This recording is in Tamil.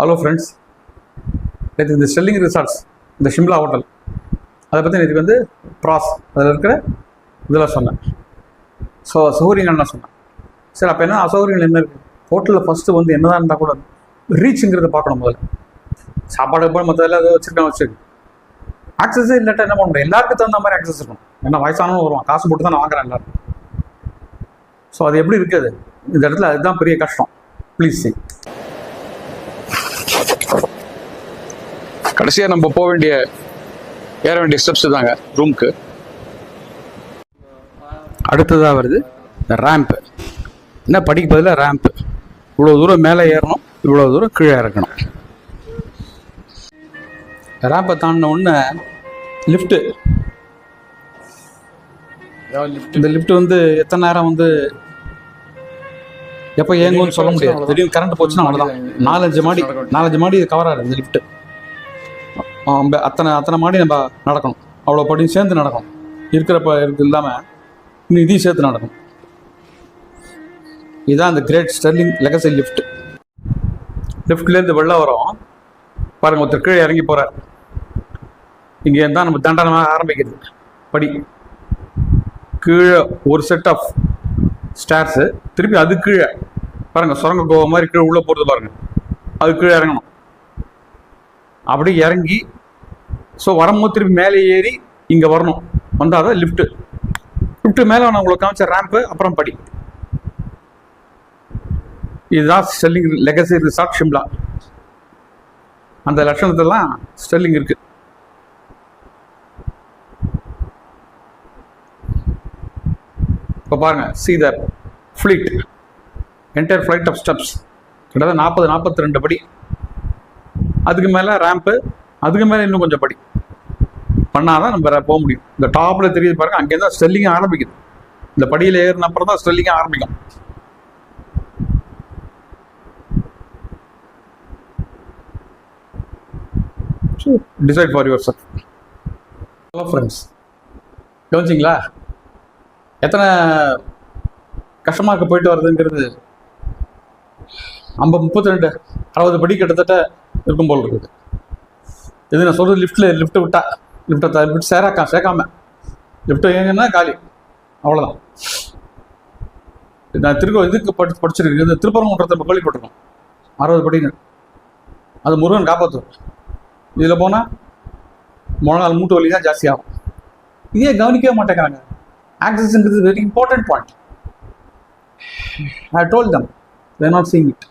ஹலோ ஃப்ரெண்ட்ஸ், நேற்று இந்த ஸ்டெல்லிங் ரிசார்ட்ஸ், இந்த ஷிம்லா ஹோட்டல், அதை பற்றி நேற்று வந்து ப்ராஸ் அதில் இருக்கிற இதெல்லாம் சொன்னேன். ஸோ அசௌகரியங்கள்லாம் சொன்னேன். சரி, அப்போ என்ன அசௌகரியங்கள் என்ன இருக்குது? ஹோட்டலில் ஃபஸ்ட்டு வந்து என்னதான் இருந்தால் கூட ரீச்சுங்கிறத பார்க்கணும். முதல்ல சாப்பாடு போய் மற்றதெல்லாம் ஏதோ வச்சுருக்கு. ஆக்சஸே இல்லாட்டா என்ன பண்ண முடியும்? எல்லாருக்கும் தகுந்த மாதிரி ஆக்சஸ் இருக்கணும். ஏன்னா வயசானவங்க வருவான், காசு போட்டு தான் நான் வாங்குறேன் எல்லாரும். ஸோ அது எப்படி இருக்குது இந்த இடத்துல? அதுதான் பெரிய கஷ்டம். Please C. கடைசியாக நம்ம ஏற வேண்டிய ஸ்டெப்ஸ் தாங்க ரூம்க்கு. அடுத்ததாக வருது இந்த ரேம்ப்பு. என்ன படிக்க பதிலாக ரேம்ப்பு. இவ்வளோ தூரம் மேலே ஏறணும், இவ்வளோ தூரம் கீழே இறக்கணும். ரேம்பை தாண்டின ஒன்று லிஃப்ட்டு. இந்த லிஃப்ட் வந்து எத்தனை நேரம் வந்து எப்போ ஏங்கும்னு சொல்ல முடியாது. திடீர்னு கரண்ட் போச்சுன்னா அவ்வளோதான். 4-5 மாடி கவர் ஆகுது இந்த லிஃப்ட்டு. அத்தனை மாடி நம்ம நடக்கணும். அவ்வளோ படியும் சேர்ந்து நடக்கணும். இருக்கு இல்லாமல் இன்னும் இதையும் சேர்த்து நடக்கணும். இதுதான் இந்த கிரேட் ஸ்டெர்லிங் லெகசி லிஃப்ட். லிஃப்ட்லேருந்து வெளில வரோம் பாருங்கள். ஒருத்தர் கீழே இறங்கி போகிறார். இங்கே தான் நம்ம தண்டனமாக ஆரம்பிக்கிறது. படி கீழே ஒரு செட் ஆஃப் ஸ்டேர்ஸு, திருப்பி அது கீழே பாருங்கள். சுரங்க கோவ மாதிரி கீழே உள்ளே போகிறது பாருங்கள். அது கீழே இறங்கணும். அப்படி இறங்கி ஸோ வரும்போது திருப்பி மேலே ஏறி இங்கே வரணும். வந்தால் தான் லிஃப்ட்டு மேலே நான் உங்களுக்கு காமிச்ச ரேம்ப்பு, அப்புறம் படி. இதுதான் ஸ்டெர்லிங் லெகசி ரிசார்ட் ஷிம்லா. அந்த லட்சணத்தெல்லாம் ஸ்டெர்லிங் இருக்கு. இப்போ பாருங்க, see the fleet, entire flight of steps. கிட்டத்தட்ட 42 படி. அதுக்கு மேலே ரேம்ப்பு, அதுக்கு மேலே இன்னும் கொஞ்சம் படி பண்ணாதான் நம்ம போக முடியும். இந்த டாப்பில் தெரியுது பாருங்க, அங்கேருந்து தான் ஸ்டெர்லிங் ஆரம்பிக்குது. இந்த படியில் ஏறின அப்புறம் தான் ஸ்டெர்லிங் ஆரம்பிக்கும். Decide for your self. Hello friends, கவனிச்சிங்களா எத்தனை கஷ்டமாக போயிட்டு வருதுங்கிறது? 32-60 படி கிட்டத்தட்ட இருக்கும் போல் இருக்குது. இது நான் சொல்கிறது லிஃப்ட்டை சேர்க்காம லிஃப்ட்டை ஏங்கன்னா காலி, அவ்வளோதான். நான் இதுக்கு படிச்சிருக்கேன். இது திருப்பரங்குன்றத்தை நம்ம கேள்விப்பட்டிருக்கோம். 60 படின்னு. அது முருகன் காப்பாற்றுவோம். இதில் போனால் முழங்கால் மூட்டு வலி தான் ஜாஸ்தியாகும். இதே கவனிக்கவே மாட்டேங்கிறாங்க. Access is a very important point. I told them, they are not seeing it.